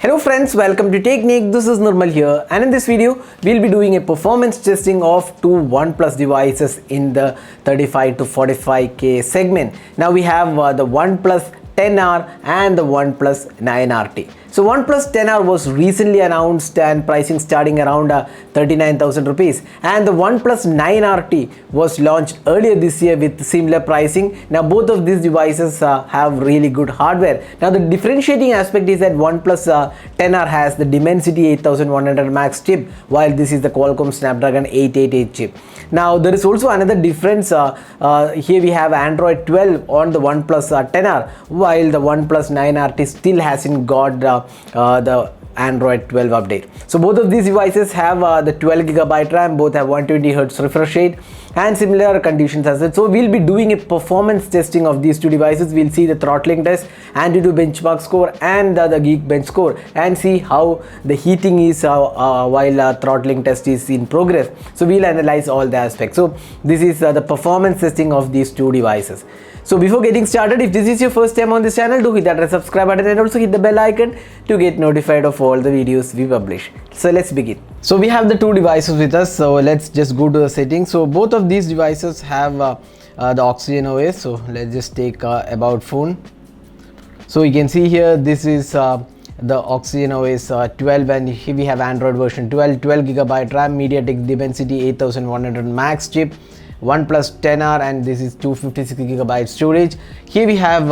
Hello friends, welcome to Technique. This is Nirmal here, and in this video we'll be doing a performance testing of two OnePlus devices in the 35 to 45k segment. Now we have the OnePlus 10R and the OnePlus 9RT. So OnePlus 10R was recently announced and pricing starting around 39,000 rupees, and the OnePlus 9RT was launched earlier this year with similar pricing. Now both of these devices have really good hardware. Now the differentiating aspect is that OnePlus 10R has the Dimensity 8100 Max chip, while this is the Qualcomm Snapdragon 888 chip. Now there is also another difference. Here we have Android 12 on the OnePlus 10R, while the OnePlus 9RT still hasn't got the Android 12 update. So both of these devices have the 12GB RAM, both have 120Hz refresh rate and similar conditions as well. So we'll be doing a performance testing of these two devices. We'll see the throttling test, AnTuTu benchmark score and the Geekbench score, and see how the heating is while throttling test is in progress. So we'll analyze all the aspects. So this is the performance testing of these two devices. So before getting started, if this is your first time on this channel, do hit that red subscribe button and also hit the bell icon to get notified of all the videos we publish. So let's begin. So we have the two devices with us, so let's just go to the settings. So both of these devices have the Oxygen OS. So let's just take about phone. So you can see here this is the Oxygen OS 12, and here we have Android version 12GB RAM, MediaTek Dimensity 8100 Max chip, OnePlus 10R, and this is 256GB storage. Here we have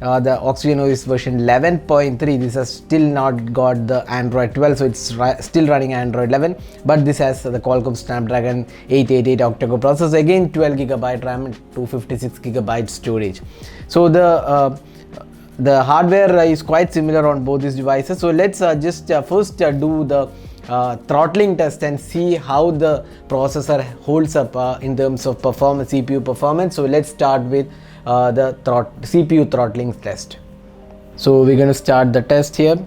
the Oxygen OS version 11.3. This has still not got the Android 12, so it's still running Android 11, but this has the Qualcomm Snapdragon 888 octa-core processor, again 12GB RAM and 256GB storage. So the hardware is quite similar on both these devices. So let's just first do the throttling test and see how the processor holds up in terms of performance, CPU performance. So let's start with the CPU throttling test. So we're going to start the test here.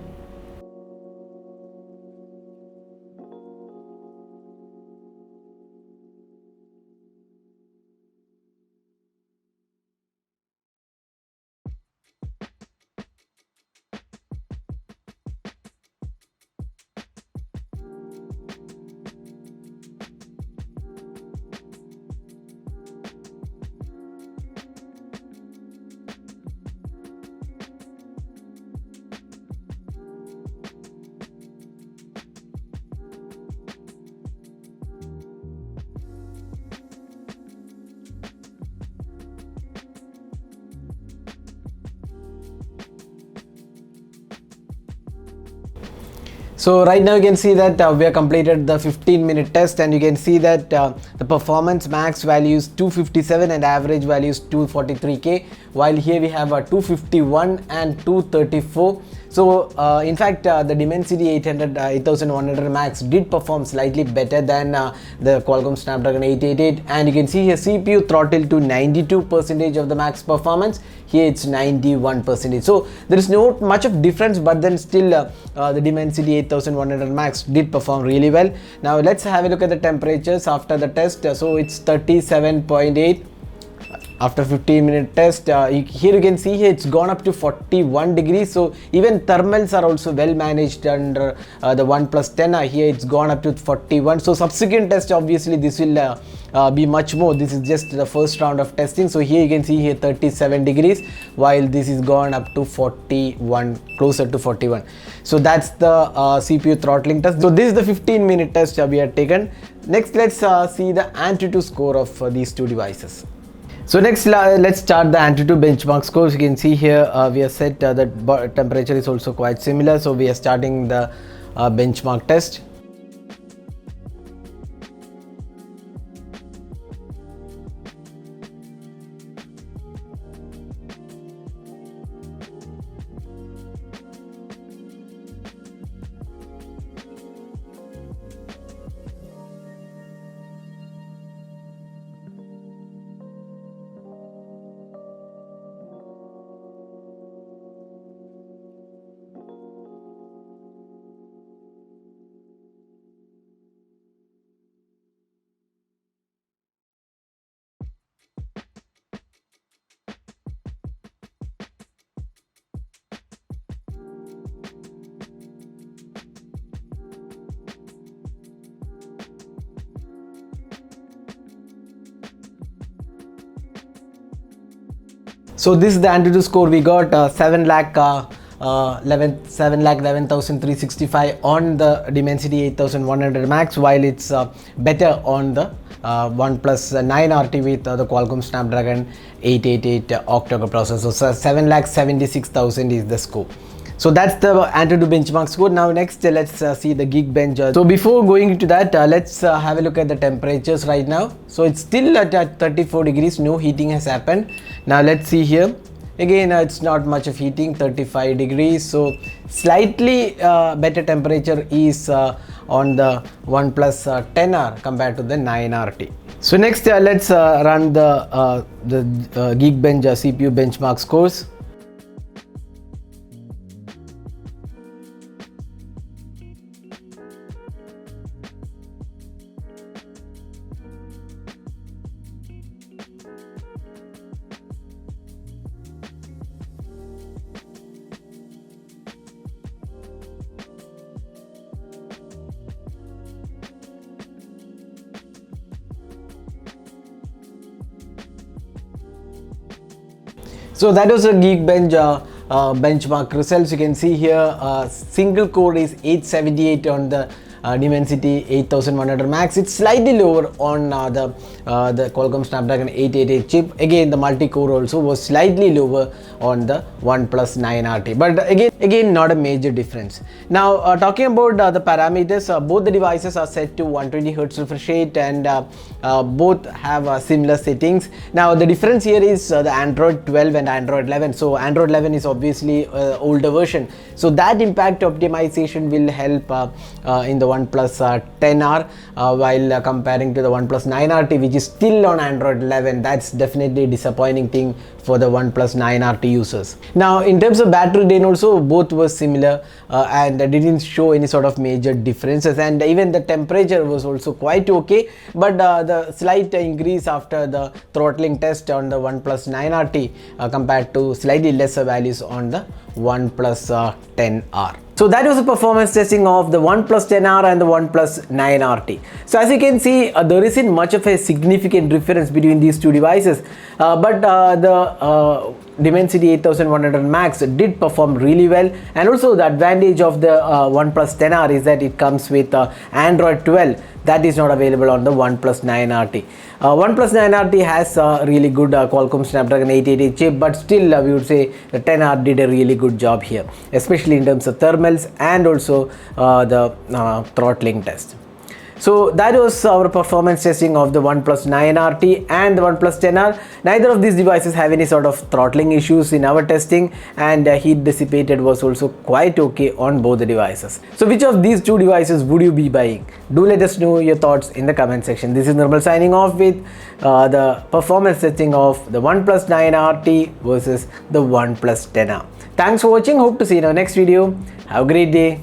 So right now you can see that we have completed the 15-minute test, and you can see that the performance max value is 257 and average value is 243k, while here we have a 251 and 234. So in fact the Dimensity 8100 Max did perform slightly better than the Qualcomm Snapdragon 888, and you can see here CPU throttled to 92% of the max performance. Here it's 91%. So there is not much of difference, but then still the Dimensity 8100 Max did perform really well. Now let's have a look at the temperatures after the test. So it's 37.8 after 15-minute test. Here you can see here it's gone up to 41 degrees. So even thermals are also well managed under the OnePlus 10R. Here it's gone up to 41. So subsequent test, obviously this will be much more. This is just the first round of testing. So here you can see here 37 degrees, while this is gone up to 41, closer to 41. So that's the CPU throttling test. So this is the 15-minute test we had taken. Next, let's see the AnTuTu score of these two devices. So next, let's start the AnTuTu benchmark scores. You can see here we have set the temperature is also quite similar. So we are starting the benchmark test. So this is the AnTuTu score. We got 7,11,365 on the Dimensity 8100 Max, while it's better on the OnePlus 9RT with the Qualcomm Snapdragon 888 octa-core processor. So 7,76,000 is the score. So that's the AnTuTu benchmark score. Now next let's see the Geekbench. So before going into that, let's have a look at the temperatures right now. So it's still at 34 degrees, no heating has happened. Now let's see here. Again, it's not much of heating, 35 degrees. So slightly better temperature is on the OnePlus 10R compared to the 9RT. So next let's run the Geekbench CPU benchmark scores. So that was a Geekbench benchmark results. You can see here single core is 878 on the Dimensity 8100 Max. It's slightly lower on the Qualcomm Snapdragon 888 chip. Again, the multi-core also was slightly lower on the OnePlus 9RT, but again not a major difference. Now talking about the parameters, both the devices are set to 120 Hz refresh rate, and both have similar settings. Now the difference here is the Android 12 and Android 11. So Android 11 is obviously older version, so that impact optimization will help in the OnePlus 10R while comparing to the OnePlus 9RT, which is still on Android 11. That's definitely a disappointing thing for the OnePlus 9RT users. Now in terms of battery drain also, both were similar and didn't show any sort of major differences, and even the temperature was also quite okay, but the slight increase after the throttling test on the OnePlus 9RT compared to slightly lesser values on the OnePlus 10R. So that was the performance testing of the OnePlus 10R and the OnePlus 9RT. So as you can see, there isn't much of a significant difference between these two devices, but the Dimensity 8100 Max did perform really well, and also the advantage of the OnePlus 10R is that it comes with Android 12. That is not available on the OnePlus 9RT. OnePlus 9RT has a really good Qualcomm Snapdragon 888 chip, but still we would say the 10R did a really good job here, especially in terms of thermals and also the throttling test. So that was our performance testing of the OnePlus 9RT and the OnePlus 10R. Neither of these devices have any sort of throttling issues in our testing, and heat dissipated was also quite okay on both the devices. So which of these two devices would you be buying? Do let us know your thoughts in the comment section. This is Nirmal signing off with the performance testing of the OnePlus 9RT versus the OnePlus 10R. Thanks for watching. Hope to see you in our next video. Have a great day.